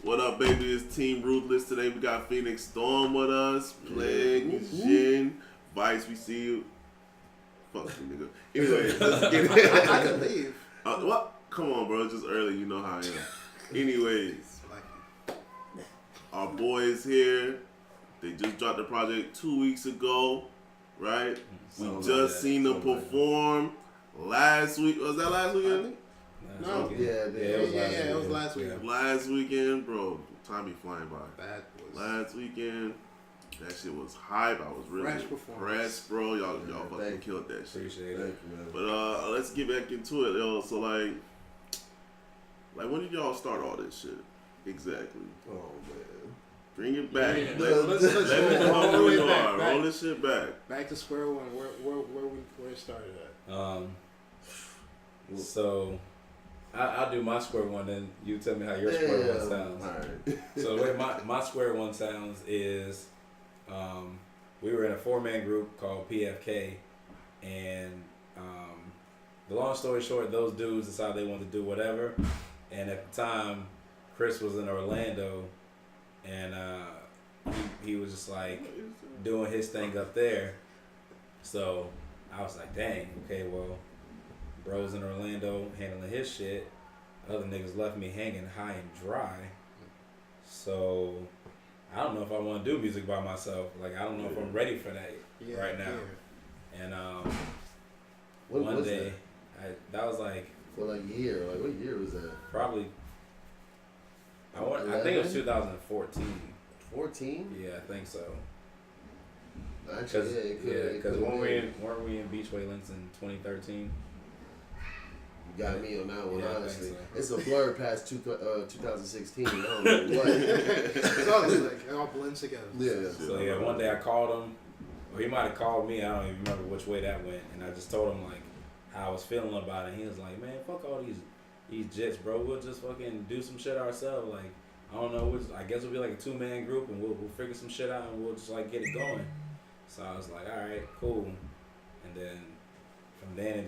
What up, baby? It's Team Ruthless. Today we got Phoenix Storm with us. Plague, Jin, Vice, we see you. Fuck you, nigga. Anyway, let's get it. I can leave. What? Come on, bro. It's just early. You know how I am. Anyways, our boys here. They just dropped the project 2 weeks ago, right? We just seen them perform last week. Was that last weekend? No. It was last week. Last weekend, bro. Time be flying by. That was Last weekend, that shit was hype. I was really impressed, bro. Y'all fucking killed that shit. Appreciate it. But let's get back into it, yo. So like when did y'all start all this shit? Exactly. Oh man. Bring it back. Yeah. Let me know who you are. Roll this shit back. Back to square one. Where it started at? So I'll do my square one, then you tell me how your square one sounds. All right. So the way my square one sounds is, we were in a 4-man group called PFK, and the long story short, those dudes decided they wanted to do whatever, and at the time, Chris was in Orlando, and he was just like doing his thing up there. So I was like, dang, okay, well, bro's in Orlando handling his shit. Other niggas left me hanging high and dry. So I don't know if I want to do music by myself. Like, I don't know if I'm ready for that right now. Yeah. And one day, that was like for like a year. Like, what year was that? Probably. I think it was 2014. 14? Yeah, I think so. Actually, because weren't we in Beachway Links in 2013? You got me on that one, yeah, honestly. So. It's a blur past 2016. I don't know what. It's all like it all blends together. Yeah. So yeah, one day I called him, or he might have called me. I don't even remember which way that went. And I just told him like how I was feeling about it. And he was like, "Man, fuck all these jits, bro. We'll just fucking do some shit ourselves. Like, I don't know. I guess we'll be like a 2-man group, and we'll figure some shit out, and we'll just like get it going." So I was like, "All right, cool." And then from then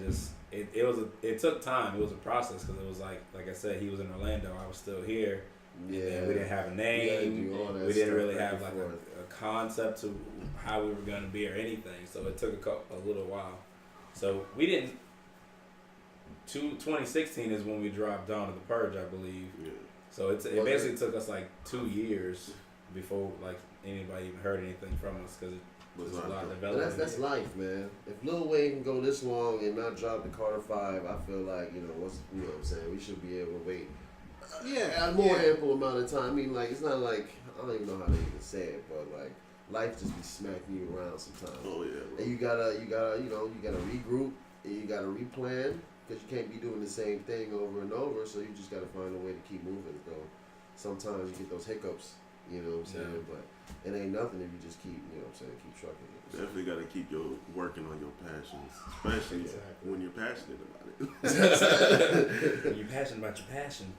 it took time. It was a process because it was like I said, he was in Orlando. I was still here. Yeah. And we didn't have a name. We didn't really have like a concept to how we were going to be or anything. So it took a little while. So we didn't. 2016 is when we dropped Dawn of the Purge, I believe. Yeah. So it basically took us like 2 years before like anybody even heard anything from us because it was a lot of development. That's life, man. If Lil Wayne can go this long and not drop the Carter 5, I feel like you know what I'm saying. We should be able to wait. A more ample amount of time. I mean, like it's not like I don't even know how to even say it, but like life just be smacking you around sometimes. Oh yeah. And you gotta regroup and you gotta replan. Because you can't be doing the same thing over and over, so you just got to find a way to keep moving. Though sometimes you get those hiccups, you know what I'm saying? Yeah. But it ain't nothing if you just keep, you know what I'm saying, keep trucking. Definitely got to keep working on your passions, especially when you're passionate about it. When you're passionate about your passion.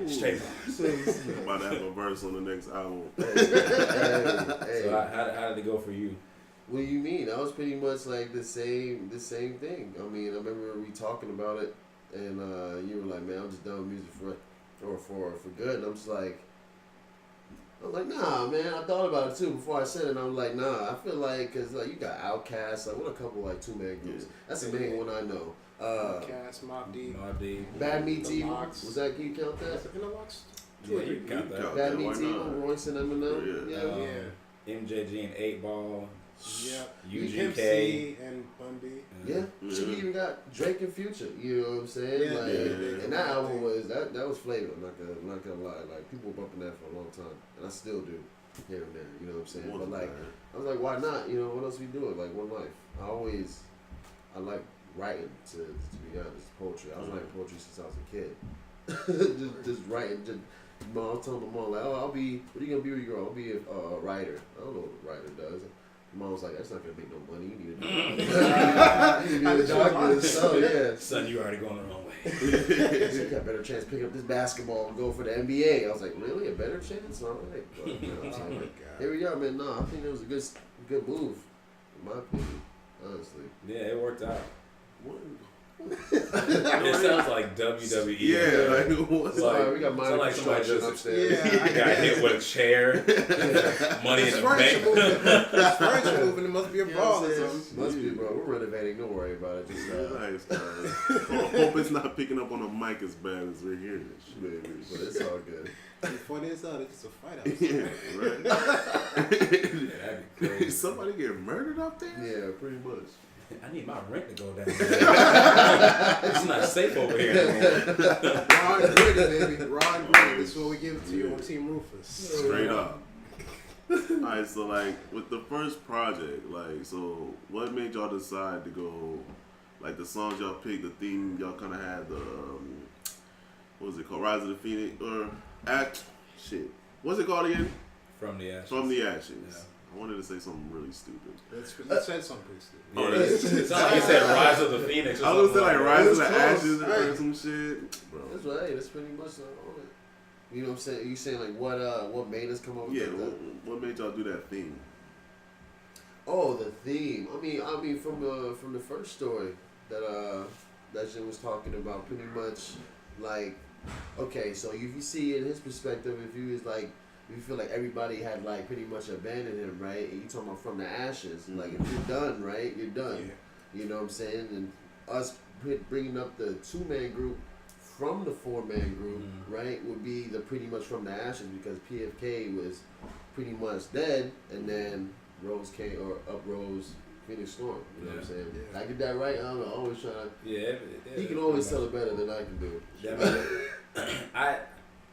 Straight bars. I'm about to have a verse on the next album. Hey. So how did it go for you? What do you mean? I was pretty much like the same thing. I mean, I remember we talking about it, and you were like, "Man, I'm just done with music for good." And I'm just like, nah, man. I thought about it too before I said it. And I'm like, nah. I feel like because like you got Outkast, like what a couple like 2-man groups. That's the main one I know. Outkast, Mobb Deep, Bad Meets Evil. Was that? Can you count that? Yeah, you can count that. Bad Meets Evil, Royce and Eminem. Yeah. MJG and 8 Ball. Yep. UGK and Bundy. Yeah. She even got Drake and Future. You know what I'm saying? And that album was that was flavor. I'm not gonna lie. Like people were bumping that for a long time, and I still do here and there. You know what I'm saying? But like I was like, why not? You know what else we doing? Like one life. I like writing to be honest. Poetry. I was writing poetry since I was a kid. just writing. I was telling my mom like, what are you gonna be when you grow up? I'll be a writer. I don't know what a writer does. Mom was like, that's not gonna make no money. You need to do a doctor. So yeah, son, you already going the wrong way. You got a better chance picking up this basketball and go for the NBA. I was like, really, a better chance? All right, but, you know what I'm saying? Here we are, man. No, I think it was a good move, in my opinion, honestly. Yeah, it worked out. It sounds like WWE. Yeah, like what's Sorry, we got so like somebody just upstairs. got hit with a chair, money in the bank. It's furniture moving. It must be a You know brawl what or I'm saying? something. Must be, bro. We're renovating. Don't worry about it. Just nice, guys. Hope it's not picking up on the mic as bad as we're hearing it. maybe, but it's all good. Before this out, it's just a fight outside. Yeah, right. That'd be crazy. Somebody get murdered up there? Yeah, pretty much. I need my rent to go down. It's not safe over here anymore. Ron Gritty, baby. Ron Gritty. This is what we give it to you on Team Ruthless. Straight up. Alright, so like with the first project, like, so what made y'all decide to go, like the songs y'all picked, the theme y'all kind of had, the what was it called, Rise of the Phoenix, or what's it called again? From the Ashes. From the Ashes. Yeah. I wanted to say something really stupid. Let's say something pretty stupid. Yeah, it sounds like you said Rise of the Phoenix. Or I was gonna say like Rise of the It was Ashes close. or some shit, bro. That's right. That's pretty much all it. You know what I'm saying? You saying like what made us come up with Yeah, that? what made y'all do that theme? Oh, the theme. I mean, from the first story that shit was talking about, pretty much like, okay, so if you see in his perspective, if you was like, if you feel like everybody had like pretty much abandoned him, right? And you talking about from the ashes, like if you're done, right? You're done. Yeah. You know what I'm saying? And us bringing up the 2-man group from the 4-man group, right, would be the pretty much from the ashes, because PFK was pretty much dead, and then Rose came, or uprose Phoenix Storm. You know what I'm saying? Yeah. I get that right. I don't know. Always trying to. Yeah, He can always tell it better than I can do. I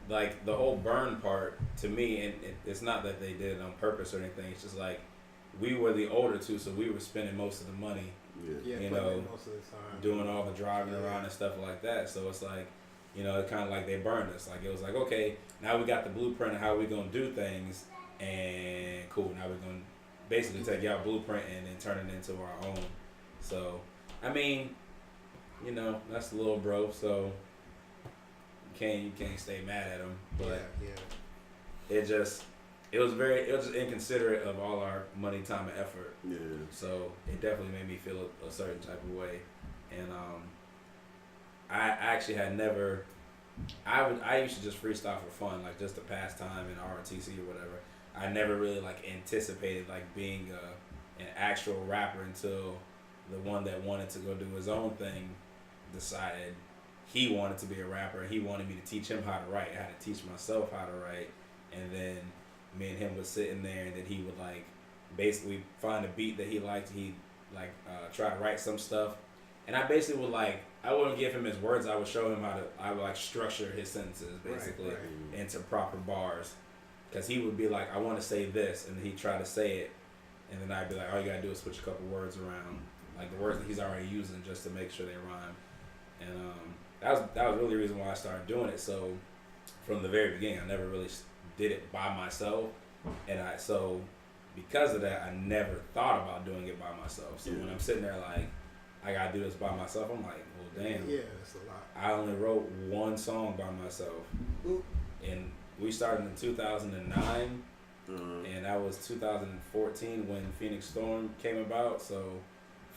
like the whole burn part to me, and it's not that they did it on purpose or anything. It's just like we were the older two, so we were spending most of the money, Yeah, you putting know, in most of the time. doing all the driving around and stuff like that. So it's like, you know, it kind of like they burned us. Like it was like, okay, now we got the blueprint of how we gonna do things, and cool. Now we're gonna basically take y'all blueprint and then turn it into our own. So, I mean, you know, that's the little bro. So you can't stay mad at him. But yeah. it was just inconsiderate of all our money, time, and effort. Yeah. So it definitely made me feel a certain type of way, and I actually had never. I used to just freestyle for fun, like just to pass time in ROTC or whatever. I never really like anticipated like being an actual rapper until the one that wanted to go do his own thing decided he wanted to be a rapper. He wanted me to teach him how to write. I had to teach myself how to write, and then me and him was sitting there, and then he would like basically find a beat that he liked. He'd like try to write some stuff, and I basically would like, I wouldn't give him his words. I would show him I would like structure his sentences basically into proper bars, because he would be like, I want to say this, and then he'd try to say it, and then I'd be like, all you gotta do is switch a couple words around, like the words that he's already using, just to make sure they rhyme, and that was really the reason why I started doing it. So from the very beginning, I never really did it by myself, and so because of that, I never thought about doing it by myself. So when I'm sitting there like, I gotta do this by myself, I'm like, well, damn. Yeah, it's a lot. I only wrote one song by myself, and we started in 2009, and that was 2014 when Phoenix Storm came about. So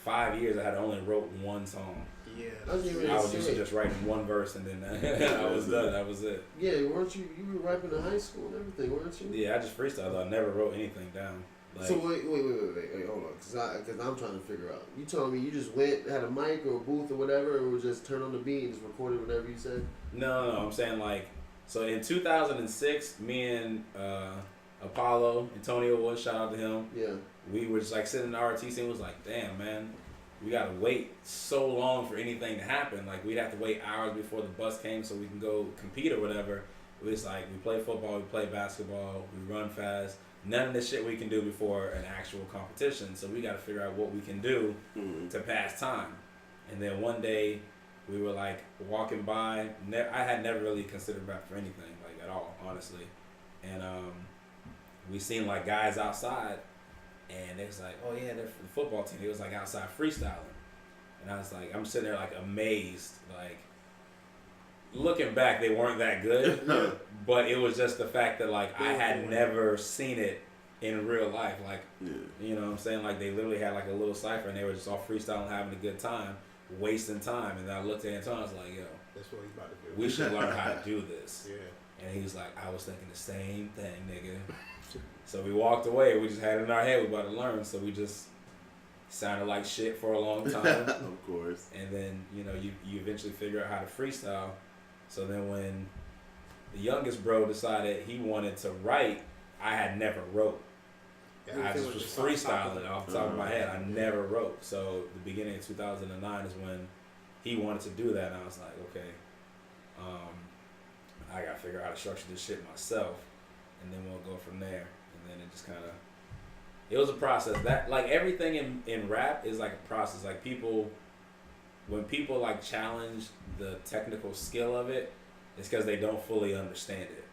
5 years, I had only wrote one song. Yeah, I was I was used to just writing one verse, and then I was done. That was it. Yeah, weren't you? You were rapping in high school and everything, weren't you? Yeah, I just freestyled. I never wrote anything down. Like, So wait, hold on, because I'm trying to figure out. You told me you just went, had a mic or a booth or whatever, or just turn on the beat and just recorded whatever you said? No, I'm saying like, so in 2006, me and Apollo, Antonio Wood, shout out to him. Yeah. We were just like sitting in the RTC and was like, damn, man, we gotta wait so long for anything to happen. Like we'd have to wait hours before the bus came so we can go compete or whatever. It was like, we play football, we play basketball, we run fast. None of the shit we can do before an actual competition. So we got to figure out what we can do to pass time. And then one day we were like walking by. I had never really considered rap for anything, like at all, honestly. And we seen like guys outside, and it was like, oh yeah, they're from the football team. It was like outside freestyling. And I was like, I'm sitting there like amazed, like looking back, they weren't that good. But it was just the fact that like I had never seen it in real life. Like, you know what I'm saying? Like they literally had like a little cipher and they were just all freestyling, having a good time. wasting time. And then I looked at Anton, I was like, yo, That's what he's about to do. we should learn how to do this. Yeah. And he was like, I was thinking the same thing, nigga. So we walked away. We just had it in our head we about to learn. So we just sounded like shit for a long time. Of course. And then, you know, you eventually figure out how to freestyle. So then when the youngest bro decided he wanted to write, I had never wrote. I just was freestyling off the top of my head. I never wrote. So the beginning of 2009 is when he wanted to do that. And I was like, okay, I got to figure out how to structure this shit myself. And then we'll go from there. And then it just kind of, it was a process. That, like, everything in rap is like a process. Like, people, when people like challenge the technical skill of it, it's because they don't fully understand it.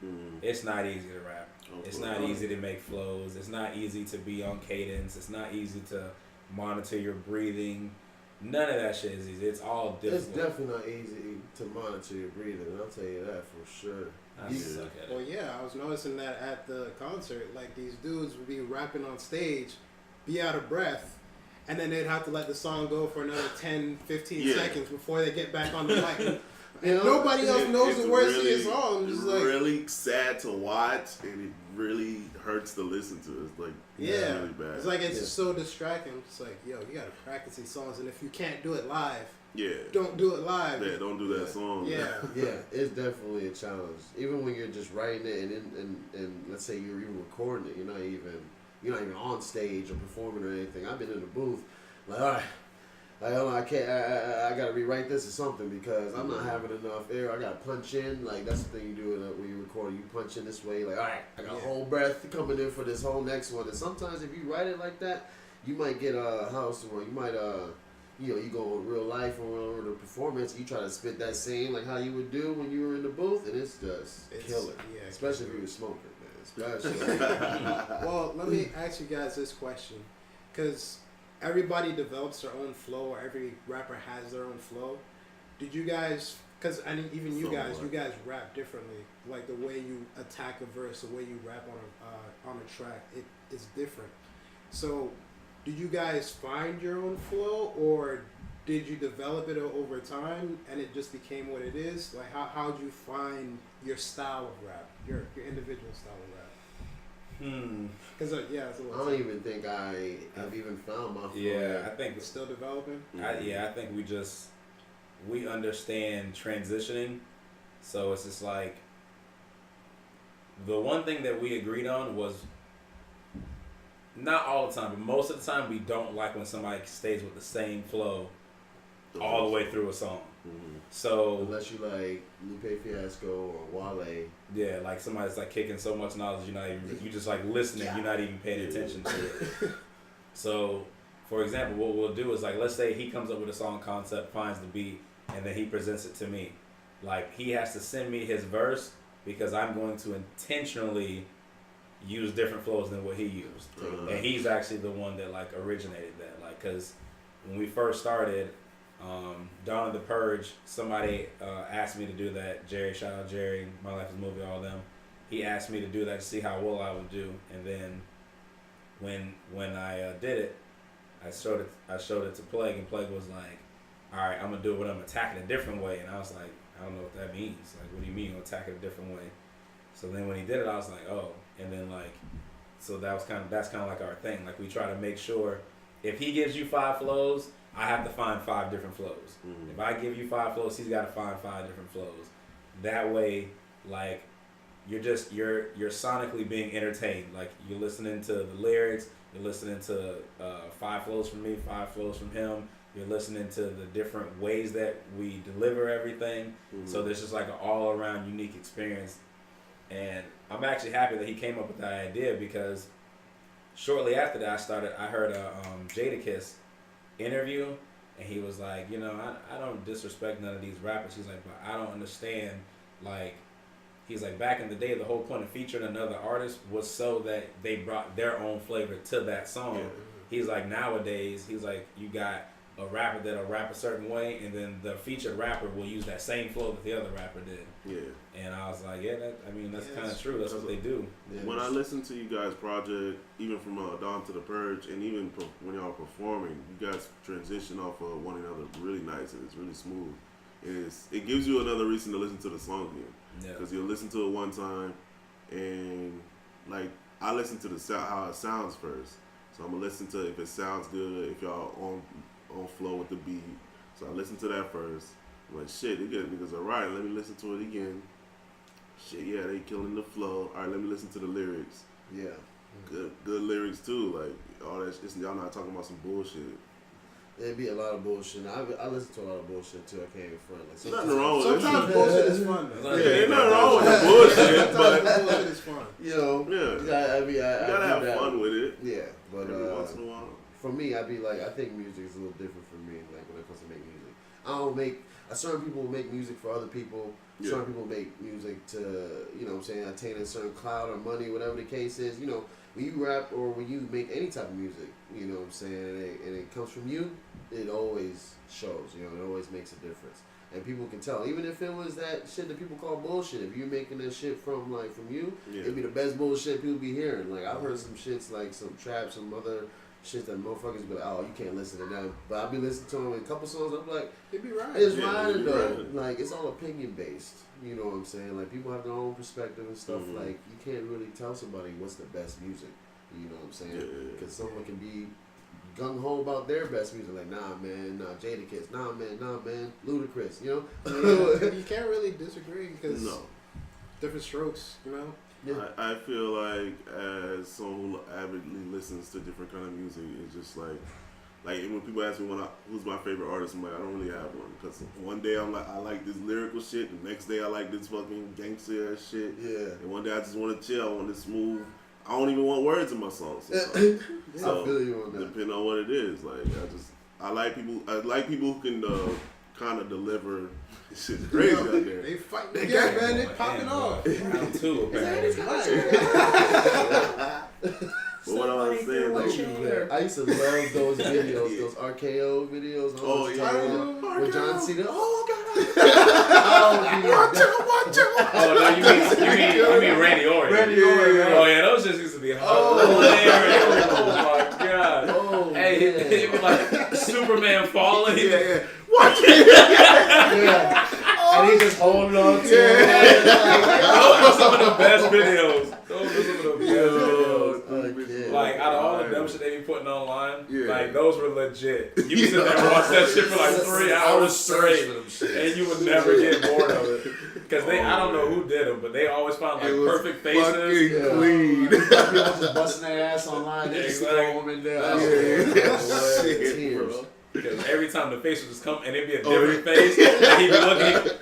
It's not easy to rap. It's not easy to make flows. It's not easy to be on cadence. It's not easy to monitor your breathing. None of that shit is easy. It's all difficult. It's definitely not easy to monitor your breathing. I'll tell you that for sure. I suck at it. Well, yeah, I was noticing that at the concert. Like, these dudes would be rapping on stage, be out of breath, and then they'd have to let the song go for another 10, 15 seconds before they get back on the mic. And nobody else knows the words to your song. It's like, really sad to watch, and it really hurts to listen to. It's like, yeah, really bad. It's like, it's just so distracting. It's like, yo, you gotta practice these songs, and if you can't do it live, don't do it live. Yeah, don't do that song. Yeah, yeah, it's definitely a challenge. Even when you're just writing it, and let's say you're even recording it, you're not even on stage or performing or anything. I've been in the booth, like, all right. I can't. I gotta rewrite this or something because I'm not having enough air. I gotta punch in. Like, that's the thing you do when you record. You punch in this way. Like, all right, I got a whole breath coming in for this whole next one. And sometimes if you write it like that, you might get a house or you might you go in real life or the performance. You try to spit that same like how you would do when you were in the booth, and it's killer. Yeah, especially if you were smoking, man. Especially. Well, let me ask you guys this question, because everybody develops their own flow, or every rapper has their own flow. Did you guys, because I mean, even you guys rap differently. Like, the way you attack a verse, the way you rap on a track, it is different. So, did you guys find your own flow, or did you develop it over time and it just became what it is? Like, how did you find your style of rap, your individual style of rap? Because I don't even think I have even found my flow. Yeah, I think it's still developing. I think we understand transitioning, so it's just like the one thing that we agreed on was, not all the time, but most of the time, we don't like when somebody stays with the same flow all the way through a song. So unless you like Lupe Fiasco or Wale, yeah, like somebody's like kicking so much knowledge, you just like listening, you're not even paying attention to it. So, for example, what we'll do is, like, let's say he comes up with a song concept, finds the beat, and then he presents it to me. Like, he has to send me his verse because I'm going to intentionally use different flows than what he used, and he's actually the one that like originated that. Like, because when we first started. Dawn of the Purge, somebody asked me to do that. Jerry, shout out Jerry, My Life is a Movie, all of them. He asked me to do that to see how well I would do. And then when I did it, I showed it to Plague, and Plague was like, all right, I'm going to do it, but I'm going to attack it a different way. And I was like, I don't know what that means. Like, what do you mean you're going to attack it a different way? So then when he did it, I was like, oh. And then, like, so that's kind of like our thing. Like, we try to make sure if he gives you 5 flows, I have to find 5 different flows. If I give you 5 flows, he's got to find 5 different flows. That way, like, you're sonically being entertained. Like, you're listening to the lyrics, you're listening to 5 flows from me, 5 flows from him. You're listening to the different ways that we deliver everything. So there's just like an all-around unique experience. And I'm actually happy that he came up with that idea, because shortly after that, I heard a Jadakiss interview, and he was like, I don't disrespect none of these rappers. He's like, but I don't understand, like, he's like, back in the day, the whole point of featuring another artist was so that they brought their own flavor to that song. He's like, nowadays, he's like, you got a rapper that'll rap a certain way, and then the featured rapper will use that same flow that the other rapper did. Yeah. And I was like, that's kind of true. That's what they do. Yeah. When I listen to you guys' project, even from Dawn to the Purge, and even when y'all performing, you guys transition off of one another really nice, and it's really smooth. It gives you another reason to listen to the song again. Because you'll listen to it one time, and like I listen to the sound, how it sounds first. So I'm gonna listen to if it sounds good, if y'all on flow with the beat. So I listen to that first. I'm like, shit, niggas alright, let me listen to it again. Shit, yeah, they killing the flow. Alright, let me listen to the lyrics. Yeah. Good lyrics too. Like all that shit, y'all not talking about some bullshit. There'd be a lot of bullshit. I listen to a lot of bullshit too. I can't even front. Like nothing wrong with it. Sometimes bullshit is fun. Yeah, ain't nothing wrong with the bullshit, but bullshit is fun. You know, yeah. you gotta have fun with it. Yeah, but every once in a while. For me, I'd be like, I think music is a little different for me. Like when it comes to make music, I don't make. Certain people make music for other people. Yeah. Certain people make music to, you know what I'm saying, attain a certain clout or money, whatever the case is. You know, when you rap or when you make any type of music, you know what I'm saying, and it comes from you, it always shows, you know, it always makes a difference. And people can tell, even if it was that shit that people call bullshit, if you're making that shit from you, it'd be the best bullshit people be hearing. Like, I've heard some shits, like some trap, some other shit that motherfuckers be like, oh, you can't listen to them. But I'll be listening to them in a couple songs, I'm like, it be right. it's right though. Like, it's all opinion based. You know what I'm saying? Like, people have their own perspective and stuff. Like, you can't really tell somebody what's the best music. You know what I'm saying? Because someone can be gung-ho about their best music. Like, nah, Jadakiss. Nah, man, Ludacris. You know? You can't really disagree because different strokes, you know? Yeah. I feel like as someone who avidly listens to different kind of music, it's just like when people ask me who's my favorite artist, I'm like, I don't really have one. Because one day I'm like, I like this lyrical shit. The next day I like this fucking gangster ass shit. Yeah. And one day I just want to chill. I want this smooth. I don't even want words in my songs. So I feel you on that. Depending on what it is, like I like people who can kind of deliver. Shit's crazy out there. They fighting again, man. They popping off. Round two, apparently. But what I was saying, like, I used to love those videos, those RKO videos. With John Cena. Oh God! Watch out! Oh no, you mean Randy Orton? Randy Orton. Oh yeah, those just used to be hilarious. Oh my god! Oh, hey, it'd be like Superman falling. Yeah. Watch it. Yeah. And he just holding on to it. Those are some of the best videos. Like, out of all the dumb shit they be putting online, like, those were legit. You can sit there and watch that shit for like 3 hours straight, and you would never get bored of it. Because I don't know who did them, but they always found like perfect faces. Clean. People just busting their ass online. They just throw them in there. Tears. Because every time the face would just come, and it'd be a different face, and he'd be looking.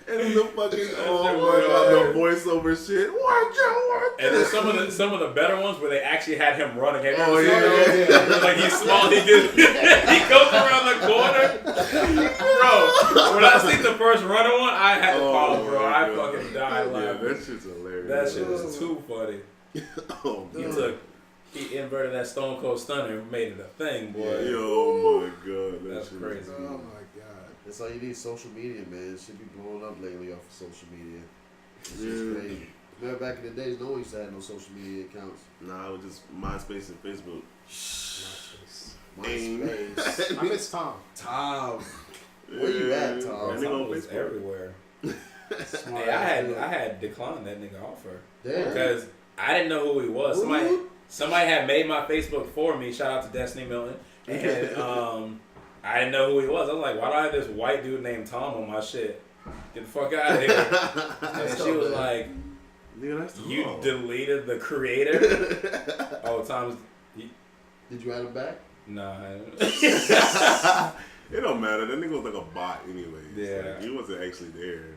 And the fucking the voiceover shit. Watch out! And then some of the better ones where they actually had him running. Have you ever yeah. seen those? Like he's small, he goes around the corner. Bro, when I seen the first runner one, I had to pause, bro. I fucking died laughing. That shit's hilarious. That shit was too funny. He inverted that Stone Cold Stunner and made it a thing, boy. Oh my god, that's crazy. Oh my god. That's all you need. Social media, man. It should be blowing up lately off of social media. It's just crazy. Remember back in the days, no one used to have no social media accounts. Nah, it was just MySpace and Facebook. MySpace. I miss Tom. Tom. Where you at, Tom? Tom was everywhere. Hey, I had declined that nigga offer. Damn. Because I didn't know who he was. Somebody had made my Facebook for me. Shout out to Destiny Milton. And I didn't know who he was. I was like, why do I have this white dude named Tom on my shit? Get the fuck out of here. And she was like, you deleted the creator? Oh, Tom's... Did you add him back? Nah. It don't matter. That nigga was like a bot anyway. Yeah. Like, he wasn't actually there.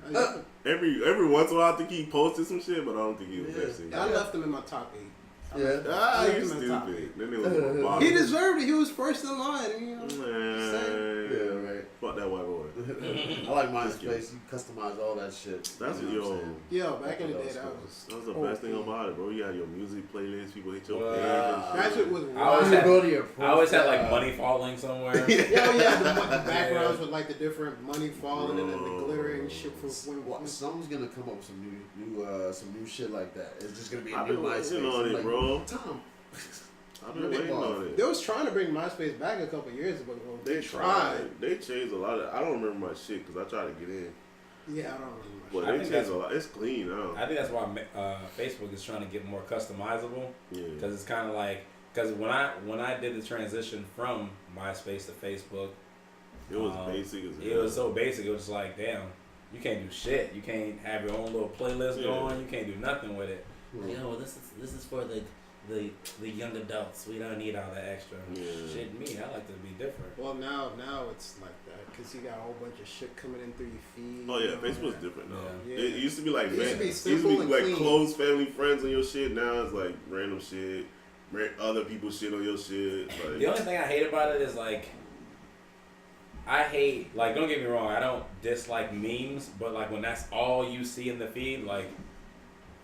Every once in a while I think he posted some shit, but I don't think he was actually there. I left him in my top 8. Yeah. Ah, Left you him on top. stupid. Then they was He deserved it. He was first in line. You know. Man. Yeah, right. Fuck that white boy. I like MySpace. You customize all that shit. That's You know what I'm saying? Yo, back in the day, That that was was. That was the best thing about it, bro. You had your music playlist, people hit your Wow. page and shit. That shit was. I always wild. had- go to your I always had like money falling somewhere. Yo, yeah, the backgrounds with like the different money falling and then the glittering shit for when. What? Someone's gonna come up with some new shit like that. It's just gonna be a I've new been MySpace. waiting on it, Like, bro. Tom. I've been waiting on it. They was trying to bring MySpace back a couple years ago. They tried. They changed a lot of. I don't remember my shit because I tried to get in. Yeah, I don't remember. But I they think changed a lot. It's clean now. I think that's why Facebook is trying to get more customizable. Yeah. Because it's kind of like, because when I did the transition from MySpace to Facebook, It was basic as hell. it was so basic. It was just like, damn, you can't do shit. You can't have your own little playlist going. You can't do nothing with it. You know, this is for the young adults. We don't need all that extra. Yeah. Shit, me, I like to be different. Well, now it's like that because you got a whole bunch of shit coming in through your feed. Oh yeah, and all Facebook's that. different now. Yeah. It used to be like It used to be it simple and like clean. close family friends on your shit. Now it's like random shit, other people's shit on your shit. Like, The only thing I hate about it is like, I hate, like, don't get me wrong, I don't dislike memes, but like when that's all you see in the feed, like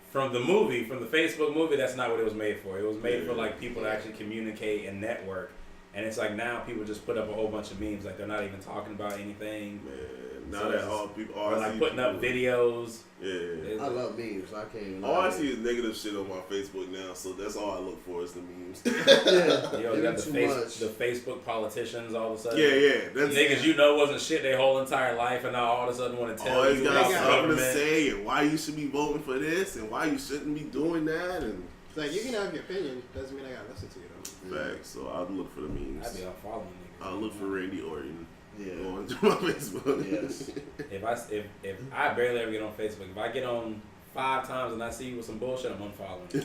from the Facebook movie, that's not what it was made for. It was made for like people to actually communicate and network. And it's like now people just put up a whole bunch of memes, like they're not even talking about anything. man, now So that it's- all people Or are like putting up videos. Yeah. I love memes. I can't even All I lie. see is negative shit on my Facebook now, so that's all I look for is the memes. Yeah. You know, you Maybe got too the much. Facebook politicians all of a sudden. yeah, that's Niggas you know wasn't shit their whole entire life, and now all of a sudden want to tell always you got about the something to government. say and why you should be voting for this and why you shouldn't be doing that and It's like you can have your opinion, doesn't mean I gotta listen to you though. facts. So I'll look for the memes. I'd be unfollowing niggas. I'll look for Randy Orton Yeah. on to my Facebook. Yes. If I barely ever get on Facebook, if I get on 5 times and I see you with some bullshit, I'm unfollowing you.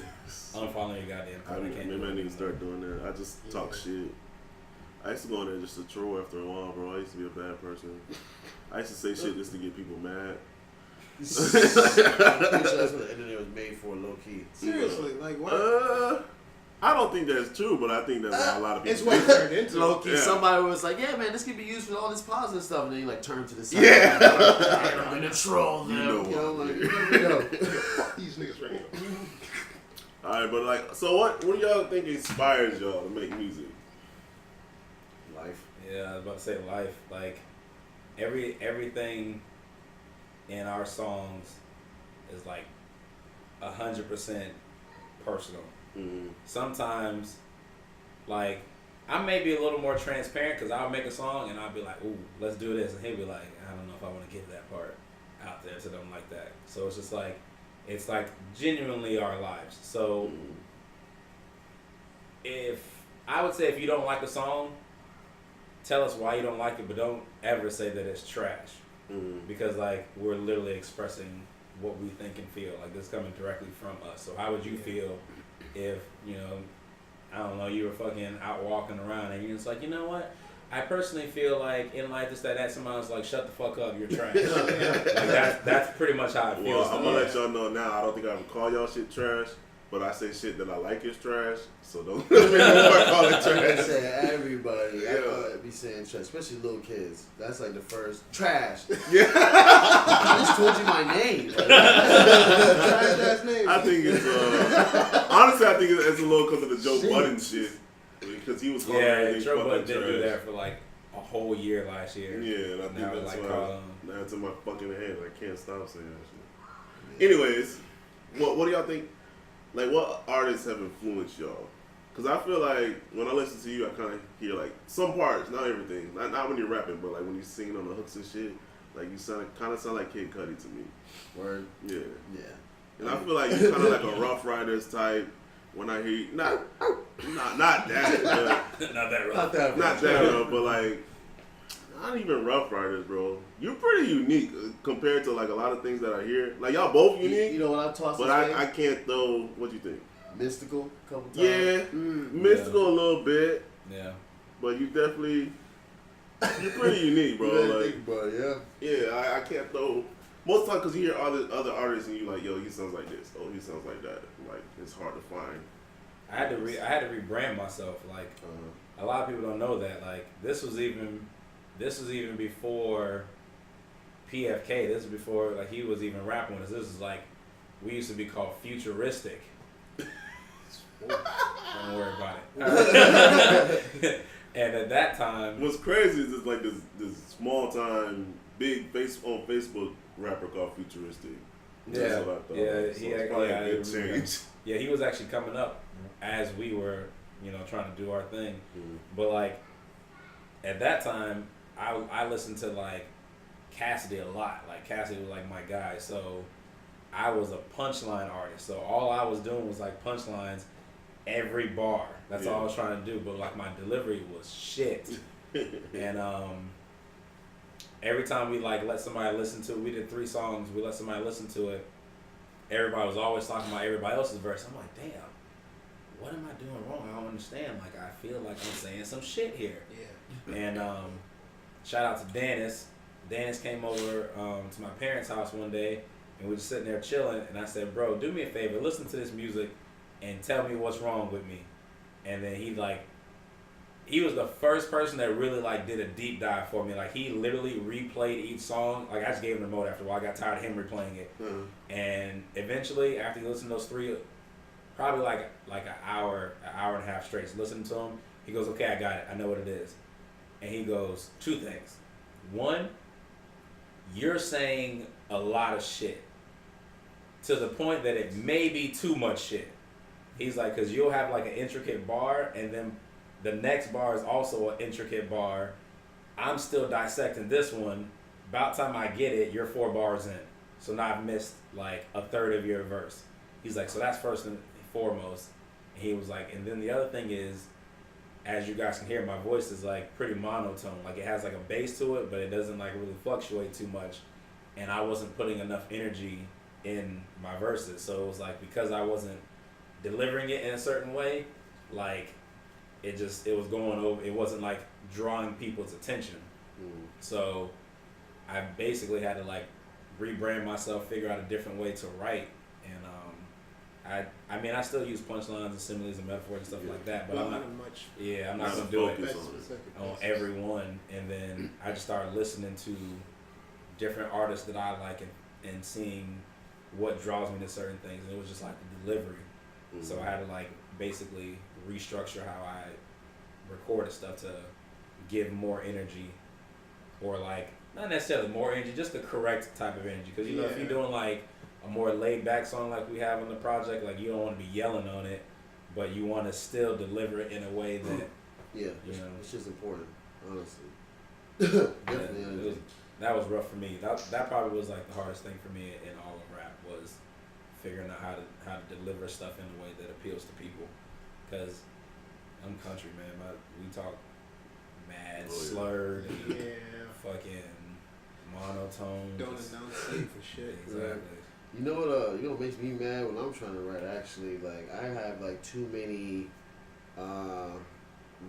Unfollowing your goddamn account. Maybe I need to start doing that. I just talk shit. I used to go in there just to troll after a while, bro. I used to be a bad person. I used to say shit just to get people mad. I'm pretty sure that's what the internet was made for, low key. Seriously, like what? I don't think that's true, but I think that's how a lot of people. It's what it turned into. Low key, Yeah. somebody was like, "Yeah, man, this could be used for all this positive stuff," and then you like turn to the side. Yeah. I'm gonna troll them. You know You know, what. like, you know. Fuck these niggas right now. All right, but like, so what do y'all think inspires y'all to make music? Life. Yeah, I was about to say life. Like everything in our songs is like 100% personal. Mm-hmm. Sometimes, like, I may be a little more transparent because I'll make a song and I'll be like, "Ooh, let's do this," and he'll be like, "I don't know if I want to get that part out there to them like that." So it's just like, it's like genuinely our lives. So if I would say if you don't like a song, tell us why you don't like it, but don't ever say that it's trash. Mm-hmm. Because like we're literally expressing what we think and feel. Like this is coming directly from us. So how would you feel if, you know, I don't know, you were fucking out walking around and you're just like, you know what? I personally feel like in life this, that, somebody's like, shut the fuck up, you're trash. Like that's pretty much how it feels. Well, I'm gonna let y'all know now. I don't think I would call y'all shit trash, but I say shit that I like is trash. So don't make me call it I trash. say everybody. Yeah. I be saying trash, especially little kids. That's like the first trash. Yeah. I just told you my name. Like, Trash ass name. I think it's honestly, I think it's a little because of the Joe Budden shit. Because he was calling Yeah, everything Joe fucking Budden did do trash. that for like a whole year last year. Yeah, and I think Now that's like why call now it's in my fucking head. I can't stop saying that shit. Anyways, what do y'all think? Like, what artists have influenced y'all? Because I feel like when I listen to you, I kind of hear like some parts, not everything. Not when you're rapping, but like when you're singing on the hooks and shit. Like you kind of sound like Kid Cudi to me. word. Yeah. Yeah. And I feel like you're kind of like a Rough Riders type. When I hear you, not that, but Not that rough. Not that. not that, but like not even Rough Riders, bro. You're pretty unique compared to like a lot of things that I hear. Like y'all both unique, You know what I've tossed but this way? I can't throw. What you think? Mystical, a couple times. Yeah, mystical a little bit, Yeah. but you're pretty unique, bro. You really Like, think about it, yeah, I can't throw. Most of the time, because you hear other artists and you like, yo, he sounds like this. Oh, he sounds like that. Like, it's hard to find I had to rebrand myself. Like a lot of people don't know that. Like this was even before PFK. This is before like he was even rapping with us. This is like we used to be called Futuristic. Don't worry about it. And at that time, what's crazy is it's like this small time big on Facebook rapper called Futuristic. Yeah, yeah, so yeah, he was actually coming up as we were, trying to do our thing. Mm-hmm. But like at that time, I listened to like Cassidy a lot. Like Cassidy was like my guy, so I was a punchline artist. So all I was doing was like punchlines every bar. That's all I was trying to do. But like my delivery was shit. And every time we like let somebody listen to it, we did 3 songs. We let somebody listen to it. Everybody was always talking about everybody else's verse. I'm like, damn, what am I doing wrong? I don't understand. Like I feel like I'm saying some shit here. Yeah. And shout out to Dennis. Dennis came over to my parents' house one day, and we were just sitting there chilling. And I said, bro, do me a favor, listen to this music, and tell me what's wrong with me. And then he was the first person that really like did a deep dive for me. Like he literally replayed each song. Like I just gave him the remote after a while. I got tired of him replaying it. Mm-hmm. And eventually, after he listened to those 3, probably like an hour and a half straight, listening to him, he goes, okay, I got it. I know what it is. And he goes, 2 things. 1, you're saying a lot of shit to the point that it may be too much shit. He's like, because you'll have like an intricate bar, and then the next bar is also an intricate bar. I'm still dissecting this one. About time I get it, you're 4 bars in. So now I've missed like a third of your verse. He's like, so that's first and foremost. And he was like, and then the other thing is, as you guys can hear, my voice is like pretty monotone. Like it has like a bass to it, but it doesn't like really fluctuate too much. And I wasn't putting enough energy in my verses. So it was like, because I wasn't delivering it in a certain way, like it was going over. It wasn't like drawing people's attention. So I basically had to like rebrand myself, figure out a different way to write. And I mean I still use punchlines and similes and metaphors and stuff like that, but I'm not gonna do it on every one. And then I just started listening to different artists that I like and seeing what draws me to certain things, and it was just like the delivery. So I had to like basically restructure how I recorded stuff to give more energy, or like not necessarily more energy, just the correct type of energy. Because you know, if you're doing like a more laid back song like we have on the project, like you don't want to be yelling on it, but you want to still deliver it in a way that it's just important, honestly. Definitely. That was rough for me. That probably was like the hardest thing for me in all of rap, was figuring out how to deliver stuff in a way that appeals to people. Because I'm country, man. We talk mad, slurred, and fucking monotone. Don't enunciate for shit. Exactly. You know what makes me mad when I'm trying to write, actually? Like, I have like too many